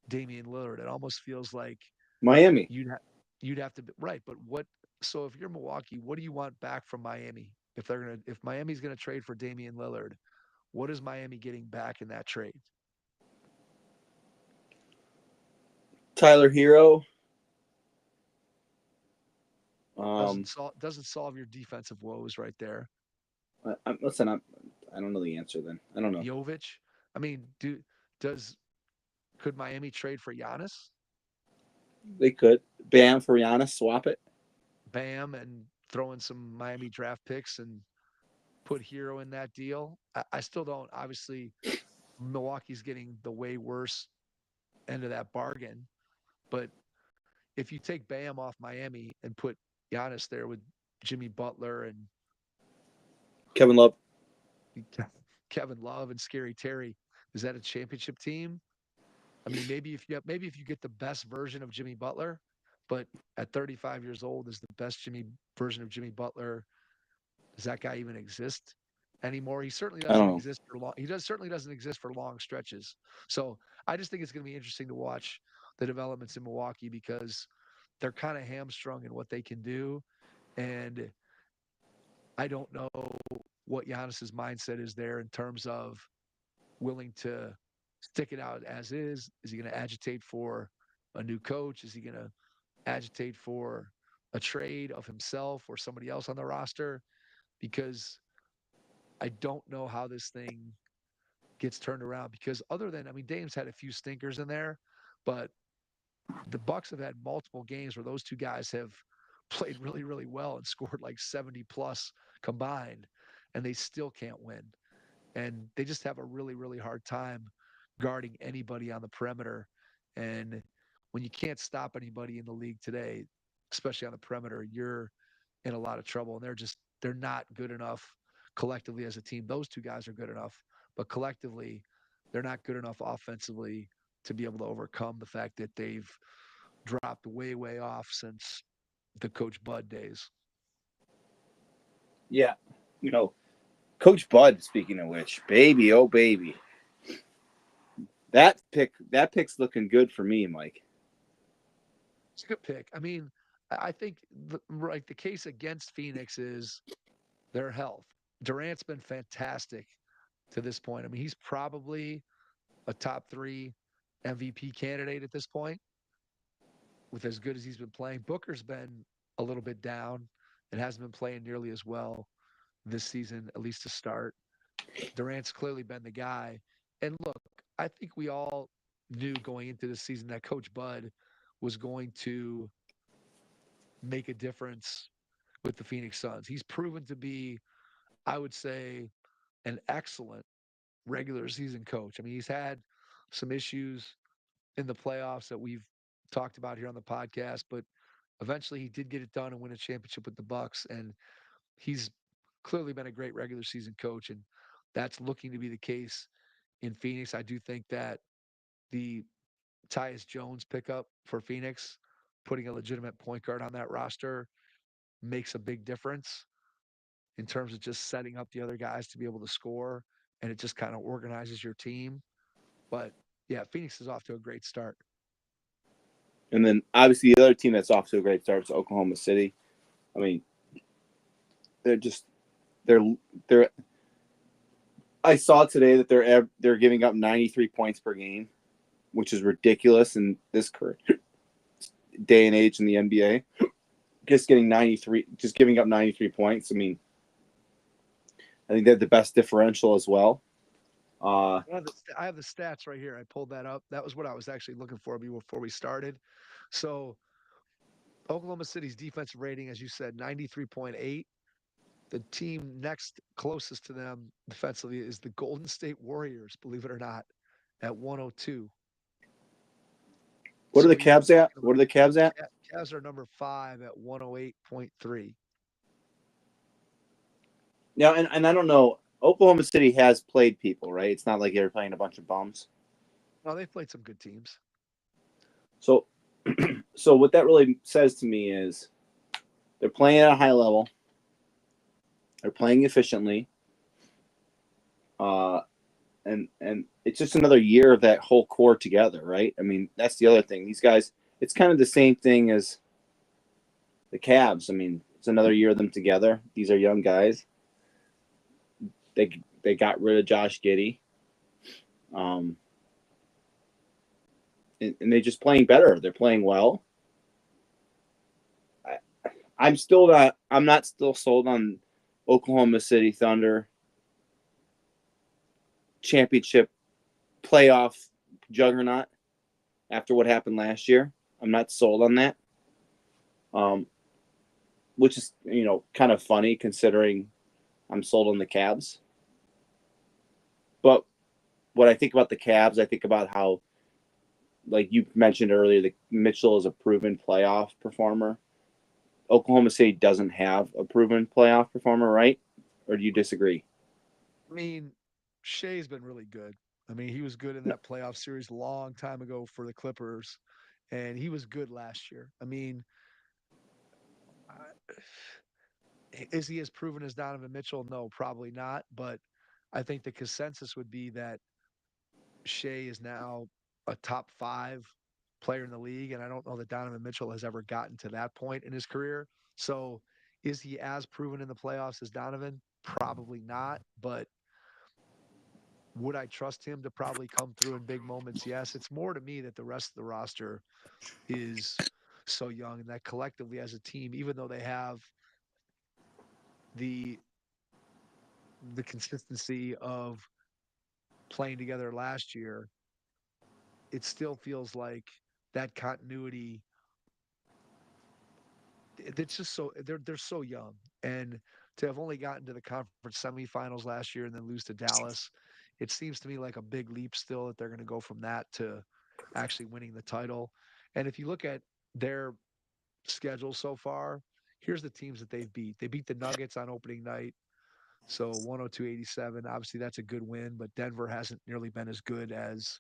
B: Damian Lillard. It almost feels like
A: Miami.
B: you'd ha- you'd have to be right. But what? So if you're Milwaukee, what do you want back from Miami? If Miami's gonna trade for Damian Lillard, what is Miami getting back in that trade?
A: Tyler Hero.
B: Doesn't
A: Um,
B: solve your defensive woes right there.
A: listen, I don't know the answer. Then I don't know.
B: Jovic. I mean, does could Miami trade for Giannis?
A: They could Bam for Giannis, swap it.
B: Bam and throw in some Miami draft picks and put Hero in that deal. I still don't. Obviously, Milwaukee's getting the way worse end of that bargain. But if you take Bam off Miami and put Giannis there with Jimmy Butler and
A: Kevin Love.
B: Kevin Love and Scary Terry, is that a championship team? I mean, maybe if you get the best version of Jimmy Butler, but at 35 years old, is the best Jimmy version of Jimmy Butler? Does that guy even exist anymore? He certainly
A: I don't
B: doesn't
A: know.
B: exist for long. He does certainly doesn't exist for long stretches. So I just think it's going to be interesting to watch the developments in Milwaukee because they're kind of hamstrung in what they can do, and I don't know what Giannis's mindset is there in terms of willing to stick it out as is. Is he going to agitate for a new coach? Is he going to agitate for a trade of himself or somebody else on the roster? Because I don't know how this thing gets turned around. Because other than, I mean, Dame's had a few stinkers in there, but the Bucks have had multiple games where those two guys have played really, really well and scored like 70 plus combined, and they still can't win. And they just have a really, really hard time guarding anybody on the perimeter. And when you can't stop anybody in the league today, especially on the perimeter, you're in a lot of trouble. And they're not good enough collectively as a team. Those two guys are good enough, but collectively, they're not good enough offensively to be able to overcome the fact that they've dropped way, way off since the Coach Bud days.
A: Yeah, you know, Coach Bud. Speaking of which, baby, oh baby, that pick's looking good for me, Mike.
B: It's a good pick. I mean, I think the case against Phoenix is their health. Durant's been fantastic to this point. I mean, he's probably a top three MVP candidate at this point with as good as he's been playing. Booker's been a little bit down and hasn't been playing nearly as well this season, at least to start. Durant's clearly been the guy. And look, I think we all knew going into the season that Coach Bud was going to make a difference with the Phoenix Suns. He's proven to be, I would say, an excellent regular season coach. I mean, he's had some issues in the playoffs that we've talked about here on the podcast, but eventually he did get it done and win a championship with the Bucks. And he's clearly been a great regular season coach. And that's looking to be the case in Phoenix. I do think that the Tyus Jones pickup for Phoenix, putting a legitimate point guard on that roster, makes a big difference in terms of just setting up the other guys to be able to score, and it just kind of organizes your team. But yeah, Phoenix is off to a great start.
A: And then obviously the other team that's off to a great start is Oklahoma City. I mean, they're just they're. I saw today that they're giving up 93 points per game, which is ridiculous in this current day and age in the NBA. Just giving up 93 points. I mean, I think they have the best differential as well.
B: I have the stats right here. I pulled that up. That was what I was actually looking for before we started. So Oklahoma City's defensive rating, as you said, 93.8. The team next closest to them defensively is the Golden State Warriors, believe it or not, at 102.
A: What are
B: So
A: the
B: you're
A: Cavs at?
B: talking
A: What
B: about
A: are the Cavs at?
B: Cavs are number 5 at 108.3.
A: Yeah, and I don't know. Oklahoma City has played people, right? It's not like they're playing a bunch of bums.
B: Well, they've played some good teams.
A: So, so what that really says to me is they're playing at a high level. They're playing efficiently. And it's just another year of that whole core together, right? I mean, that's the other thing. These guys, it's kind of the same thing as the Cavs. I mean, it's another year of them together. These are young guys. They got rid of Josh Giddey. And they're just playing better. They're playing well. I'm not still sold on Oklahoma City Thunder championship playoff juggernaut after what happened last year. I'm not sold on that. Which is, kind of funny considering I'm sold on the Cavs. But what I think about the Cavs, I think about how, like you mentioned earlier, that Mitchell is a proven playoff performer. Oklahoma City doesn't have a proven playoff performer, right? Or do you disagree?
B: I mean, Shea's been really good. I mean, he was good in that playoff series a long time ago for the Clippers, and he was good last year. I mean, is he as proven as Donovan Mitchell? No, probably not. But I think the consensus would be that Shea is now a top 5 player in the league, and I don't know that Donovan Mitchell has ever gotten to that point in his career. So, is he as proven in the playoffs as Donovan? Probably not. But would I trust him to probably come through in big moments? Yes. It's more to me that the rest of the roster is so young, and that collectively as a team, even though they have the consistency of playing together last year, it still feels like that continuity. It's just so they're so young, and to have only gotten to the conference semifinals last year and then lose to Dallas, it seems to me like a big leap still that they're going to go from that to actually winning the title. And if you look at their schedule so far, here's the teams that they've beat. They beat the Nuggets on opening night. So 102-87. Obviously, that's a good win, but Denver hasn't nearly been as good as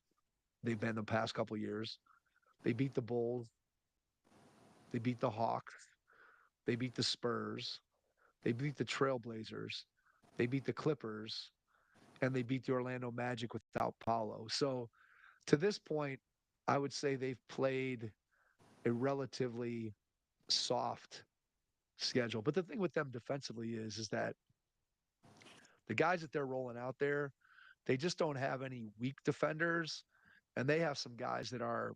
B: they've been the past couple of years. They beat the Bulls. They beat the Hawks. They beat the Spurs. They beat the Trailblazers. They beat the Clippers. And they beat the Orlando Magic without Paulo. So to this point, I would say they've played a relatively soft schedule. But the thing with them defensively is that the guys that they're rolling out there, they just don't have any weak defenders. And they have some guys that are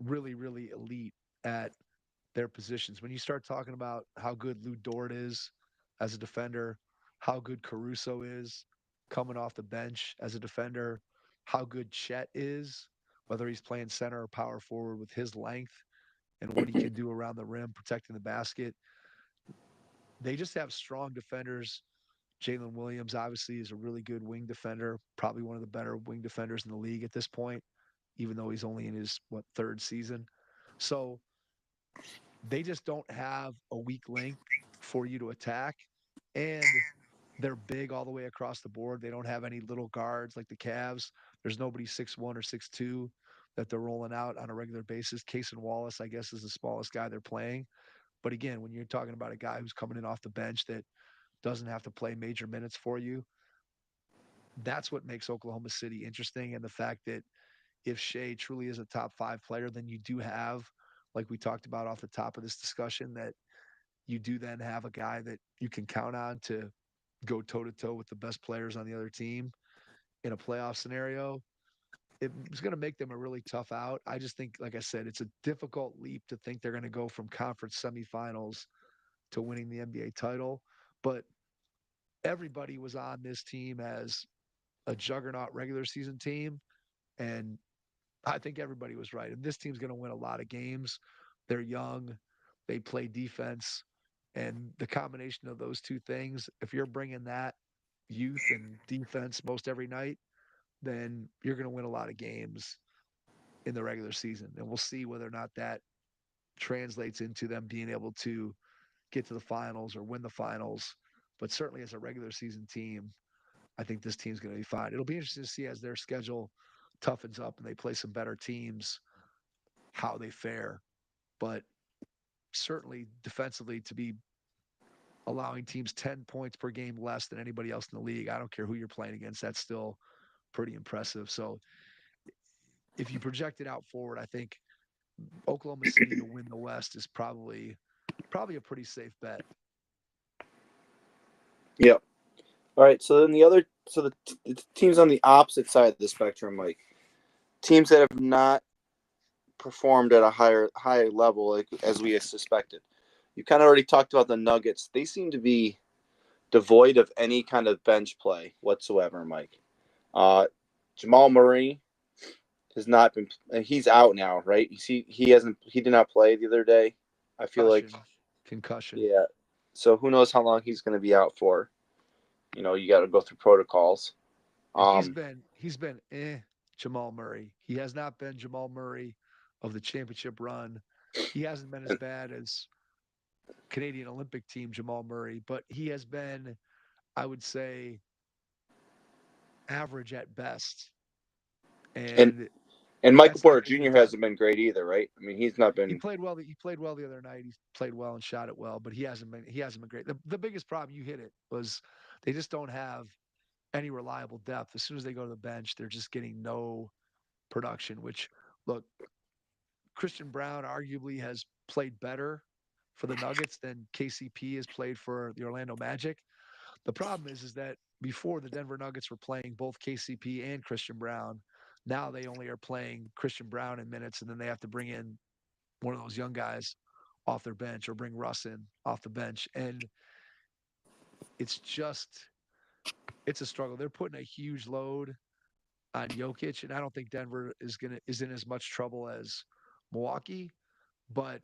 B: really, really elite at their positions. When you start talking about how good Lou Dort is as a defender, how good Caruso is coming off the bench as a defender, how good Chet is, whether he's playing center or power forward with his length and what he can do around the rim protecting the basket. They just have strong defenders. Jalen Williams obviously is a really good wing defender, probably one of the better wing defenders in the league at this point, even though he's only in his third season. So they just don't have a weak link for you to attack. And they're big all the way across the board. They don't have any little guards like the Cavs. There's nobody 6'1" or 6'2" that they're rolling out on a regular basis. Cason Wallace, I guess, is the smallest guy they're playing. But again, when you're talking about a guy who's coming in off the bench that doesn't have to play major minutes for you, that's what makes Oklahoma City interesting. And the fact that if Shea truly is a top 5 player, then you do have, like we talked about off the top of this discussion, that you do then have a guy that you can count on to go toe to toe with the best players on the other team in a playoff scenario. It's going to make them a really tough out. I just think, like I said, it's a difficult leap to think they're going to go from conference semifinals to winning the NBA title. But everybody was on this team as a juggernaut regular season team. And I think everybody was right. And this team's going to win a lot of games. They're young, they play defense. And the combination of those two things, if you're bringing that youth and defense most every night, then you're going to win a lot of games in the regular season. And we'll see whether or not that translates into them being able to get to the finals or win the finals. But certainly as a regular season team, I think this team's going to be fine. It'll be interesting to see as their schedule toughens up and they play some better teams, how they fare. But certainly defensively, to be allowing teams 10 points per game less than anybody else in the league, I don't care who you're playing against, that's still pretty impressive. So if you project it out forward, I think Oklahoma City to win the West is probably a pretty safe bet.
A: Yep. All right. So then the teams on the opposite side of the spectrum, like teams that have not performed at a higher level, like as we suspected. You kind of already talked about the Nuggets. They seem to be devoid of any kind of bench play whatsoever, Mike. Jamal Murray has not been. He's out now, right? He did not play the other day. I feel like
B: Concussion.
A: Yeah. So who knows how long he's going to be out for? You got to go through protocols.
B: He's been Jamal Murray. He has not been Jamal Murray of the championship run. He hasn't been as bad as Canadian Olympic team Jamal Murray, but he has been, I would say, average at best.
A: and
B: And
A: Michael
B: that's not
A: Porter
B: getting
A: Jr.
B: the time.
A: hasn't been great either, right? I mean, he's not
B: He
A: been.
B: played well. He played well the other night. He played well and shot it well, but he hasn't been great. The biggest problem, you hit it, was they just don't have any reliable depth. As soon as they go to the bench, they're just getting no production. Which, look, Christian Brown arguably has played better for the Nuggets than KCP has played for the Orlando Magic. The problem is that before the Denver Nuggets were playing both KCP and Christian Brown. Now they only are playing Christian Brown in minutes, and then they have to bring in one of those young guys off their bench or bring Russ in off the bench. And it's a struggle. They're putting a huge load on Jokic, and I don't think Denver is in as much trouble as Milwaukee, but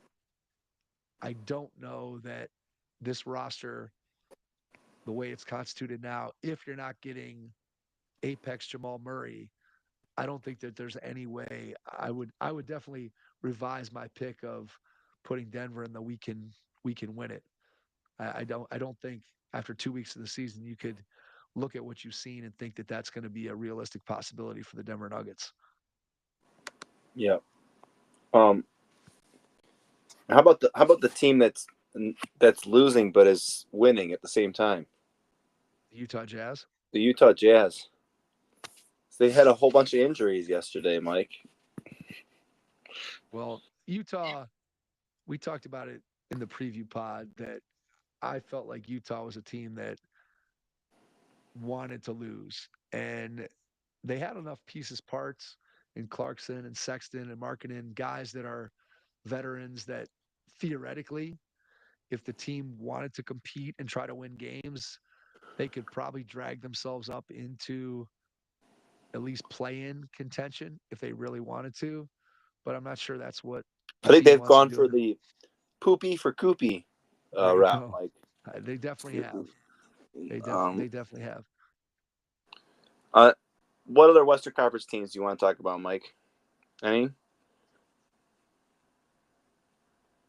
B: I don't know that this roster, the way it's constituted now, if you're not getting apex Jamal Murray, I don't think that there's any way. I would definitely revise my pick of putting Denver in the we can win it. I don't think after 2 weeks of the season you could look at what you've seen and think that that's going to be a realistic possibility for the Denver Nuggets.
A: Yeah. Um. How about the team that's losing but is winning at the same time?
B: The Utah Jazz.
A: The Utah Jazz. They had a whole bunch of injuries yesterday, Mike.
B: Well, Utah, we talked about it in the preview pod that I felt like Utah was a team that wanted to lose. And they had enough pieces, parts in Clarkson and Sexton and Markkanen, guys that are veterans that theoretically, if the team wanted to compete and try to win games, they could probably drag themselves up into at least play-in contention if they really wanted to. But I'm not sure that's what
A: I
B: the
A: think
B: team
A: they've
B: wants to
A: gone
B: do.
A: for the poopy for Koopy
B: There you
A: route,
B: go.
A: Mike.
B: They definitely have.
A: Um,
B: They definitely have.
A: uh, what other Western Conference teams do you want to talk about, Mike? Any?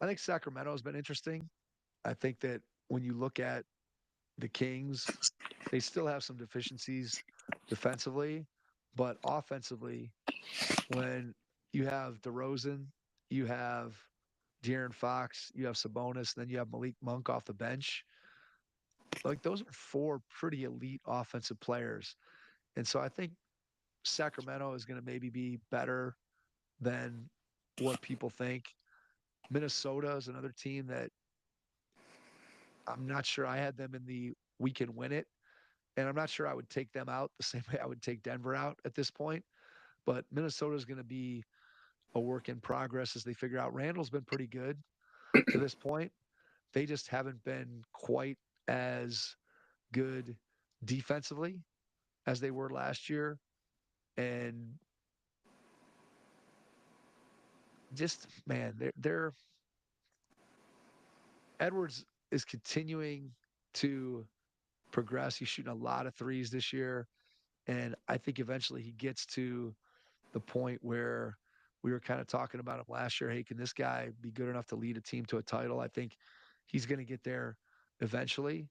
B: I think Sacramento has been interesting. I think that when you look at the Kings, they still have some deficiencies defensively, but offensively, when you have DeRozan, you have De'Aaron Fox, you have Sabonis, then you have Malik Monk off the bench. Like those are four pretty elite offensive players. And so I think Sacramento is going to maybe be better than what people think. Minnesota is another team that I'm not sure I had them in the we can win it. And I'm not sure I would take them out the same way I would take Denver out at this point. But Minnesota is going to be a work in progress as they figure out. Randall's been pretty good to this point. They just haven't been quite as good defensively as they were last year. And just, man, they're Edwards is continuing to progress. He's shooting a lot of threes this year. And I think eventually he gets to the point where we were kind of talking about him last year. Hey, can this guy be good enough to lead a team to a title? I think he's going to get there eventually.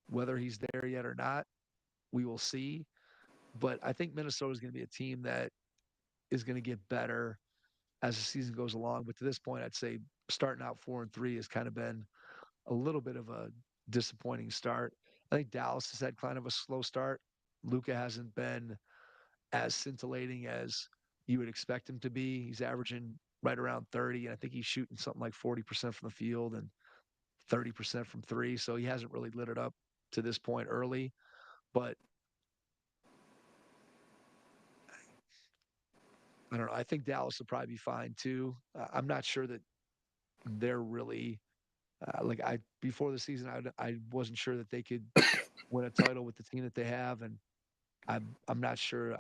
B: Whether he's there yet or not, we will see. But I think Minnesota is going to be a team that is going to get better as the season goes along. But to this point, I'd say starting out 4-3 has kind of been a little bit of a disappointing start. I think Dallas has had kind of a slow start. Luka hasn't been as scintillating as you would expect him to be. He's averaging right around 30, and I think he's shooting something like 40% from the field and 30% from three. So he hasn't really lit it up to this point early. But I don't know. I think Dallas will probably be fine too. I'm not sure that they're really like I before the season. I wasn't sure that they could win a title with the team that they have, and I'm not sure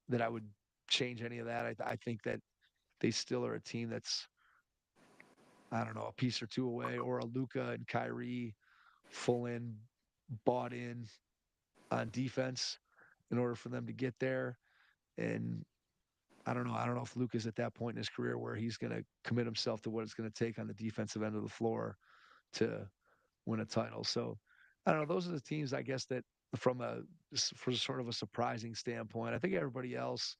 B: that I would change any of that. I think that they still are a team that's I don't know a piece or two away, or a Luka and Kyrie full in, bought in on defense in order for them to get there. And I don't know. I don't know if Luka's at that point in his career where he's going to commit himself to what it's going to take on the defensive end of the floor to win a title. So I don't know. Those are the teams, I guess, that for sort of a surprising standpoint. I think everybody else,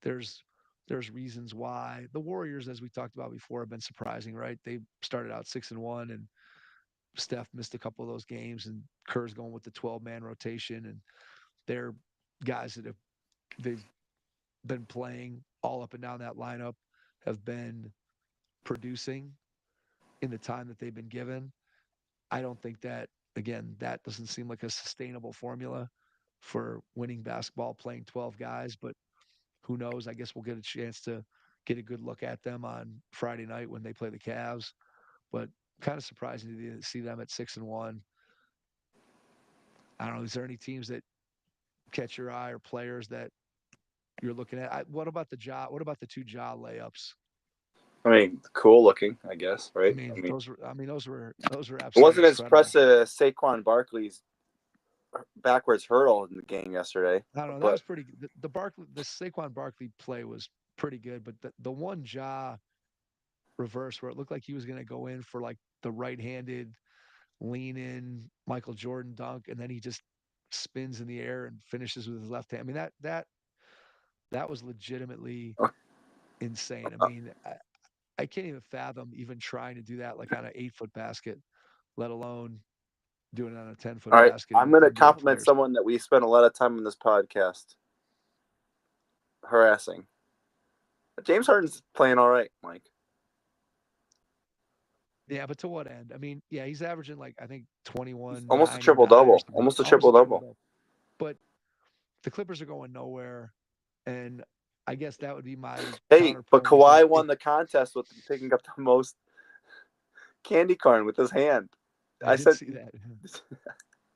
B: there's reasons why the Warriors, as we talked about before, have been surprising, right? They started out 6-1, and Steph missed a couple of those games, and Kerr's going with the 12-man rotation, and they're guys that they've been playing all up and down that lineup have been producing in the time that they've been given. I don't think that, again, that doesn't seem like a sustainable formula for winning basketball, playing 12 guys, but who knows? I guess we'll get a chance to get a good look at them on Friday night when they play the Cavs. But kind of surprising to see them at 6-1. I don't know. Is there any teams that catch your eye or players that you're looking at? What about the two Ja layups?
A: I mean, cool looking, I guess, right?
B: Those were absolutely
A: it wasn't as
B: incredible.
A: impressive as Saquon Barkley's backwards hurdle in the game yesterday.
B: I don't know. That was pretty good. The Saquon Barkley play was pretty good, but the one Ja reverse where it looked like he was going to go in for like the right-handed lean in Michael Jordan dunk, and then he just spins in the air and finishes with his left hand. I mean, that was legitimately insane. I mean, I can't even fathom even trying to do that like on an 8-foot basket, let alone doing it on a 10-foot basket.
A: I'm going to compliment someone that we spent a lot of time on this podcast harassing. James Harden's playing all right, Mike.
B: Yeah, but to what end? I mean, yeah, he's averaging like I think 21,
A: almost a triple-double. Almost a triple-double.
B: But the Clippers are going nowhere, and I guess that would be my.
A: Hey, but Kawhi won the contest with picking up the most candy corn with his hand.
B: I said, see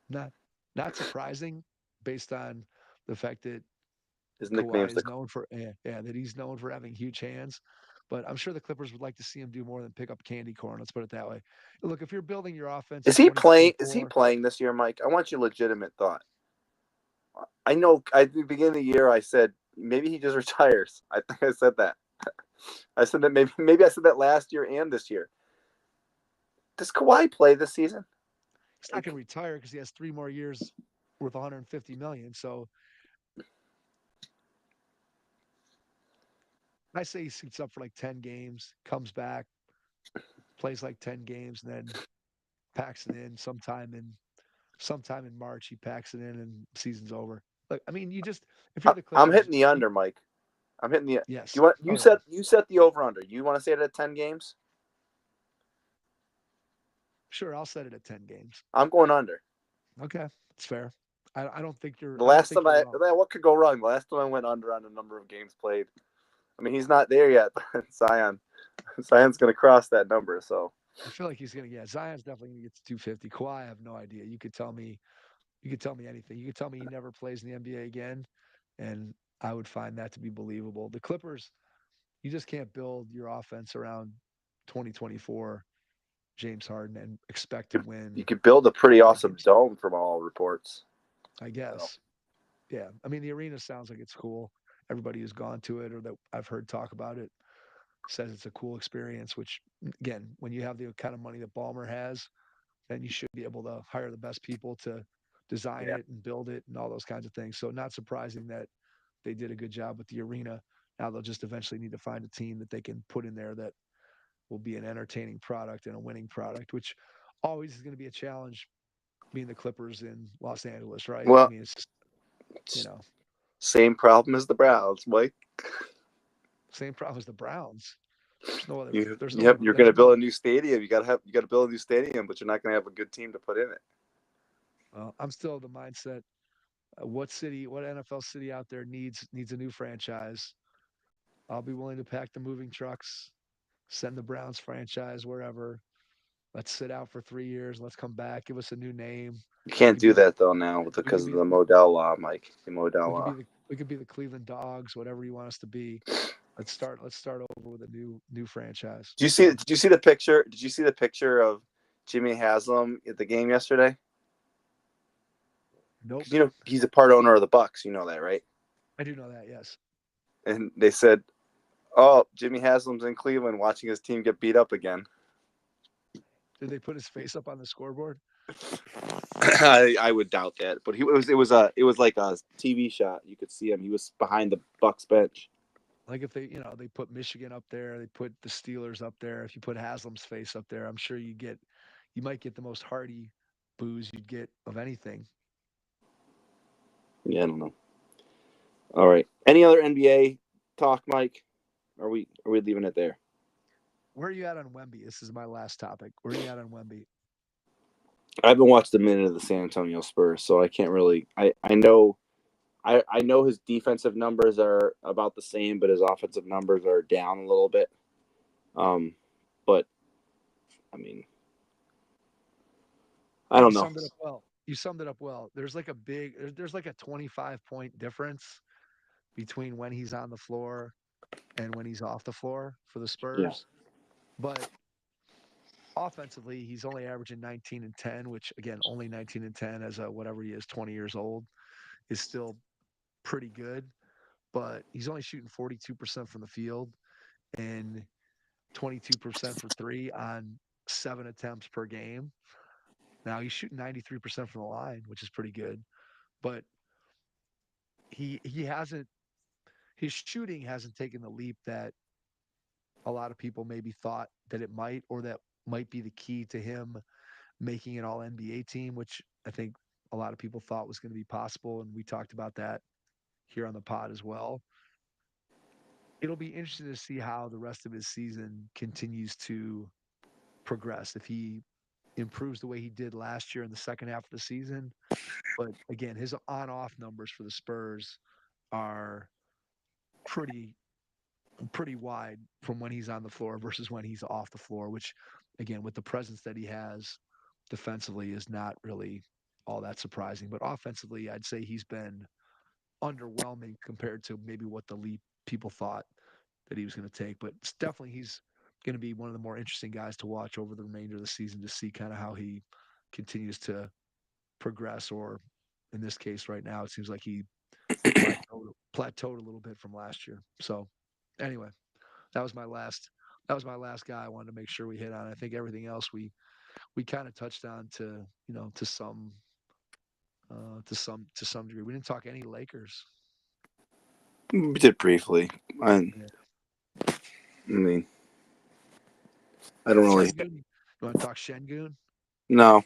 B: that. Not surprising, based on the fact that
A: his nickname is
B: known for that he's known for having huge hands. But I'm sure the Clippers would like to see him do more than pick up candy corn. Let's put it that way. Look, if you're building your offense,
A: is he playing? Is he playing this year, Mike? I want your legitimate thought. I know at the beginning of the year I said maybe he just retires. I think I said that. I said that maybe I said that last year and this year. Does Kawhi play this season?
B: He's not going to retire because he has 3 more years worth 150 million. So I say he suits up for like 10 games, comes back, plays like 10 games, and then packs it in sometime in March. He packs it in, and season's over. Like, I mean, you just if you're the
A: I'm
B: Clippers,
A: hitting the under, Mike. I'm hitting the. Do
B: yes.
A: you want
B: Oh yeah,
A: you set the over under? You want to say it at 10 games?
B: sure. I'll set it at 10 games.
A: I'm going under.
B: Okay, it's fair. I don't think you're.
A: The
B: I don't
A: last
B: think
A: time
B: you're wrong.
A: what could go wrong? The last time I went under on the number of games played. I mean, he's not there yet, but Zion's going to cross that number. So
B: I feel like he's gonna. Yeah, Zion's definitely gonna get to 250. Kawhi, I have no idea. You could tell me. You could tell me anything. You could tell me he never plays in the NBA again, and I would find that to be believable. The Clippers, you just can't build your offense around 2024 James Harden and expect to
A: you
B: win
A: could build a pretty
B: 40
A: awesome
B: games.
A: dome from all reports.
B: I
A: So,
B: guess. Yeah. I mean, the arena sounds like it's cool. Everybody who's gone to it or that I've heard talk about it says it's a cool experience, which, again, when you have the kind of money that Ballmer has, then you should be able to hire the best people to design
A: yeah.
B: it and build it and all those kinds of things. So, not surprising that they did a good job with the arena. Now they'll just eventually need to find a team that they can put in there that will be an entertaining product and a winning product, which always is going to be a challenge being the Clippers in Los Angeles, right? I
A: Well,
B: mean, it's just, you know,
A: same problem as the Browns, Mike.
B: same problem as the Browns. There's no other.
A: You
B: There's no
A: yep,
B: other.
A: you're going
B: There's
A: to
B: no.
A: build a new stadium. You got to build a new stadium, but you're not going to have a good team to put in it.
B: I'm still of the mindset. What city? What NFL city out there needs a new franchise? I'll be willing to pack the moving trucks, send the Browns franchise wherever. Let's sit out for 3 years. Let's come back. Give us a new name.
A: You
B: We
A: can't
B: could be
A: do
B: the.
A: that though now
B: We could
A: because of
B: be.
A: the Modell law, Mike. The Modell
B: We could be
A: law.
B: the. We could be the Cleveland Dogs. Whatever you want us to be. Let's start over with a new franchise.
A: Did you see?
B: So
A: Did you see the picture? Did you see the picture of Jimmy Haslam at the game yesterday?
B: nope.
A: Because he's a part owner of the Bucks. You know that, right?
B: I do know that. Yes.
A: And they said, "Oh, Jimmy Haslam's in Cleveland watching his team get beat up again."
B: Did they put his face up on the scoreboard?
A: I would doubt that, but it was like a TV shot. You could see him. He was behind the Bucks bench.
B: Like if they put Michigan up there, they put the Steelers up there. If you put Haslam's face up there, I'm sure you might get the most hearty boos you'd get of anything.
A: Yeah, I don't know. All right. Any other NBA talk, Mike? Are we leaving it there?
B: Where are you at on Wemby? This is my last topic. Where are you at on Wemby?
A: I haven't watched a minute of the San Antonio Spurs, so I can't really. I know. I know his defensive numbers are about the same, but his offensive numbers are down a little bit. But I mean, I
B: You
A: don't know.
B: summed it up well. You summed it up well. There's like a 25-point difference between when he's on the floor and when he's off the floor for the
A: Yeah,
B: Spurs. But offensively, he's only averaging 19 and 10, which again, only 19 and 10 as a whatever he is, 20 years old, is still pretty good. But he's only shooting 42% from the field and 22% for three on 7 attempts per game. Now he's shooting 93% from the line, which is pretty good. But he hasn't his shooting hasn't taken the leap that a lot of people maybe thought that it might, or that might be the key to him making an all NBA team, which I think a lot of people thought was going to be possible. And we talked about that here on the pod as well. It'll be interesting to see how the rest of his season continues to progress. If he improves the way he did last year in the second half of the season. But again, his on off numbers for the Spurs are pretty pretty wide from when he's on the floor versus when he's off the floor, which again, with the presence that he has defensively is not really all that surprising. But offensively, I'd say he's been underwhelming compared to maybe what the leap people thought that he was going to take. But it's definitely he's going to be one of the more interesting guys to watch over the remainder of the season to see kind of how he continues to progress, or in this case right now, it seems like he plateaued a little bit from last year. So anyway, that was my last guy I wanted to make sure we hit on. I think everything else we kind of touched on to to some to some degree. We didn't talk any Lakers.
A: We did briefly. I
B: Yeah.
A: mean, I don't really.
B: Shengun. You want to talk Shengun?
A: No,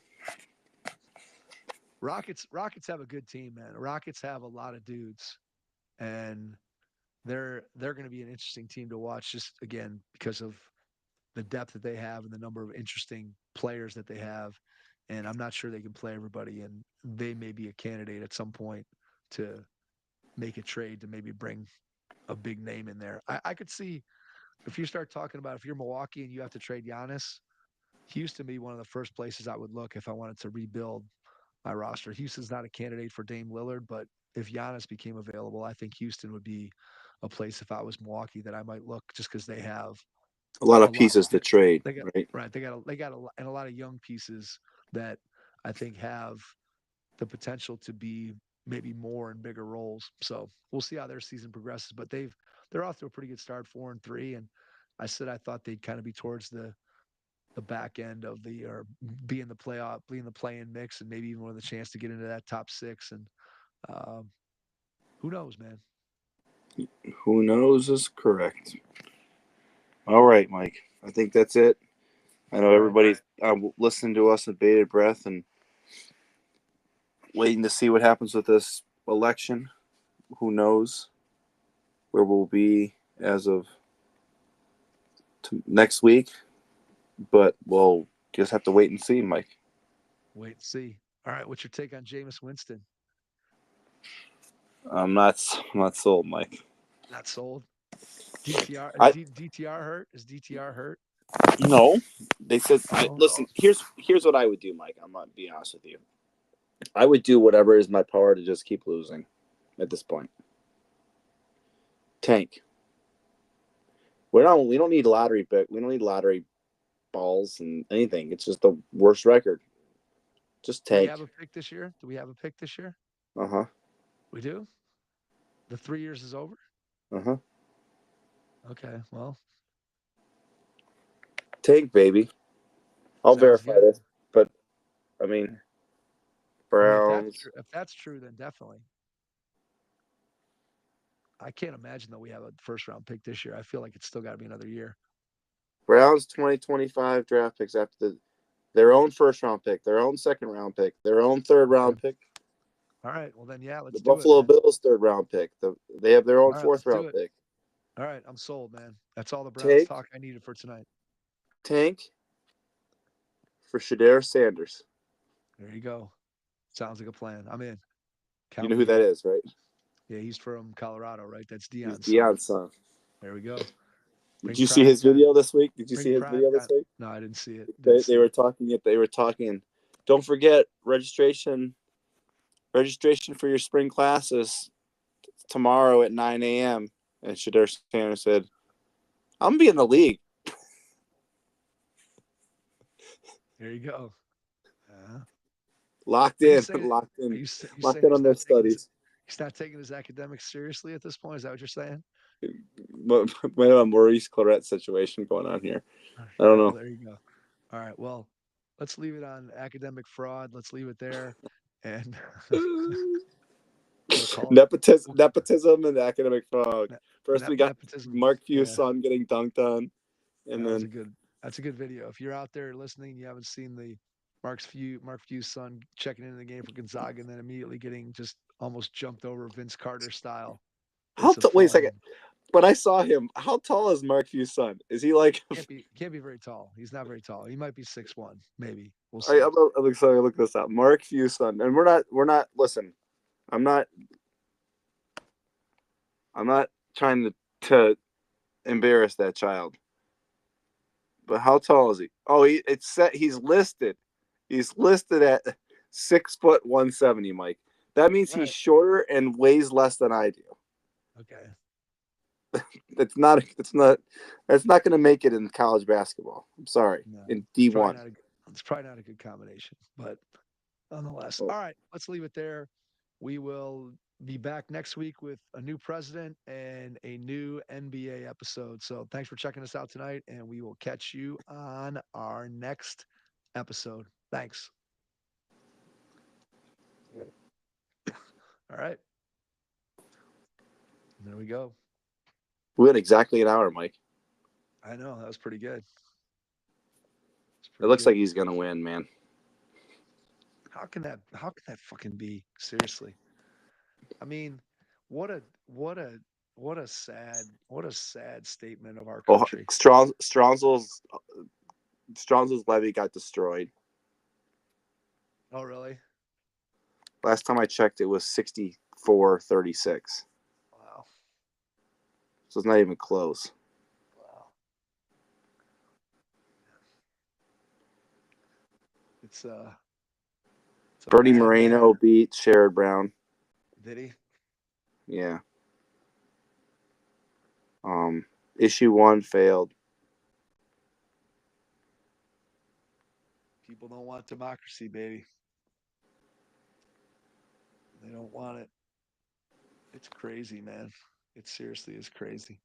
B: Rockets have a good team, man. Rockets have a lot of dudes, and they're going to be an interesting team to watch. Just again because of the depth that they have and the number of interesting players that they have. And I'm not sure they can play everybody, and they may be a candidate at some point to make a trade to maybe bring a big name in there. I could see if you start talking about if you're Milwaukee and you have to trade Giannis, Houston be one of the first places I would look if I wanted to rebuild my roster. Houston's not a candidate for Dame Lillard, but if Giannis became available, I think Houston would be a place if I was Milwaukee that I might look just because they have
A: a lot
B: a
A: of
B: lot of
A: pieces to trade,
B: they got
A: right?
B: right and a lot of young pieces that I think have the potential to be maybe more and bigger roles. So we'll see how their season progresses. But they're off to a pretty good start, 4-3, and I said I thought they'd kind of be towards the back end of the or be in the playoff, be in the play-in mix, and maybe even with a chance to get into that top six. And um, who knows, man?
A: Who knows is correct. All right, Mike. I think that's it. I know
B: All right.
A: everybody's listening to us with bated breath and waiting to see what happens with this election. Who knows where we'll be as of next week? But we'll just have to wait and see, Mike.
B: Wait and see. All right, what's your take on Jameis Winston?
A: I'm not sold, Mike.
B: Not sold. DTR is
A: I
B: DTR hurt? Is DTR hurt?
A: no. They said,
B: No.
A: listen. Here's what I would do, Mike. I'm not being honest with you. I would do whatever is my power to just keep losing. At this point, tank. We don't need lottery pick. We don't need lottery balls and anything. It's just the worst record. Just
B: Do we
A: tank.
B: have a pick this year? Do we have a pick this year?
A: Uh huh.
B: We do? The 3 years is over?
A: Uh huh.
B: Okay, well,
A: Tank, baby. I'll
B: sounds
A: verify
B: good.
A: this, but I mean
B: I mean, if that's
A: Browns.
B: true, if that's true, then definitely. I can't imagine that we have a first round pick this year. I feel like it's still got to be another year.
A: Browns 2025 draft picks after their own first round pick, their own second round pick, their own third
B: Okay.
A: round pick,
B: All right. Well, then, yeah,
A: the
B: let's do it,
A: Buffalo
B: man.
A: Bills third round pick. They have their own
B: All right,
A: fourth
B: let's do
A: round
B: it.
A: pick.
B: All right, I'm sold, man. That's all the Browns
A: Take
B: talk I needed for tonight.
A: tank for Shadir Sanders.
B: There you go. Sounds like a plan. I'm in.
A: You
B: Count
A: know who
B: me
A: that
B: in.
A: is, right?
B: Yeah, he's from Colorado, right? That's
A: He's
B: Dion's son.
A: Dion's son.
B: There we go.
A: Did
B: Bring
A: you see
B: prime
A: his
B: time.
A: video this week? Did you
B: Bring
A: see his
B: prime
A: video this
B: time.
A: week?
B: No, I didn't see it. Didn't
A: They
B: see
A: were
B: it.
A: talking. They were talking. Don't forget registration for your spring classes tomorrow at 9 a.m. And Shadir Sanders said, "I'm gonna be in the league."
B: There you go. Uh,
A: Locked
B: are you
A: in,
B: saying? Are you you
A: locked
B: saying
A: in on those studies.
B: he's not taking his academics seriously at this point? Is that what you're saying?
A: We have a Maurice Claret situation going on here. I don't
B: Oh,
A: know.
B: there you go. All right. Well, let's leave it on academic fraud. Let's leave it there, and we'll call it. We'll,
A: Nepotism, and academic fraud. First, we got
B: nepotism.
A: Mark Few's
B: Yeah,
A: son getting dunked on, and
B: that was a
A: then
B: good. That's a good video. If you're out there listening, you haven't seen the Mark Few's son checking into the game for Gonzaga and then immediately getting just almost jumped over Vince Carter style. It's a
A: wait a second.
B: fun.
A: When I saw him, how tall is Mark Few's son? Is he like?
B: Can't be very tall. He's not very tall. He might be 6'1", maybe. We'll
A: I,
B: see.
A: I'm sorry. Look this up. Mark Few's son, and we're not. Listen, I'm not. I'm not trying to embarrass that child. But how tall is he? Oh, it's set. He's listed. He's listed at 6 foot 170. Mike. That means
B: All
A: he's
B: right.
A: shorter and weighs less than I do.
B: Okay.
A: That's not. It's not. That's not going to make it in college basketball. I'm sorry.
B: No,
A: In
B: it's
A: D
B: probably
A: one.
B: not a. It's probably not a good combination, but nonetheless.
A: Oh,
B: All right, let's leave it there. We will be back next week with a new president and a new NBA episode. So thanks for checking us out tonight, and we will catch you on our next episode. Thanks. All right. There we go.
A: We had exactly an hour, Mike.
B: I know that was pretty good.
A: It looks like he's gonna win, man.
B: How can that fucking be? Seriously. I mean, what a what a what a sad statement of our
A: Oh,
B: country.
A: Stronzel's levy got destroyed.
B: Oh, really?
A: Last time I checked, it was 64-36.
B: Wow.
A: So it's not even close.
B: Wow. It's
A: Bernie
B: bad
A: Moreno
B: day.
A: beat Sherrod Brown.
B: Did he?
A: Yeah. Issue 1 failed.
B: People don't want democracy, baby. They don't want it. It's crazy, man. It seriously is crazy.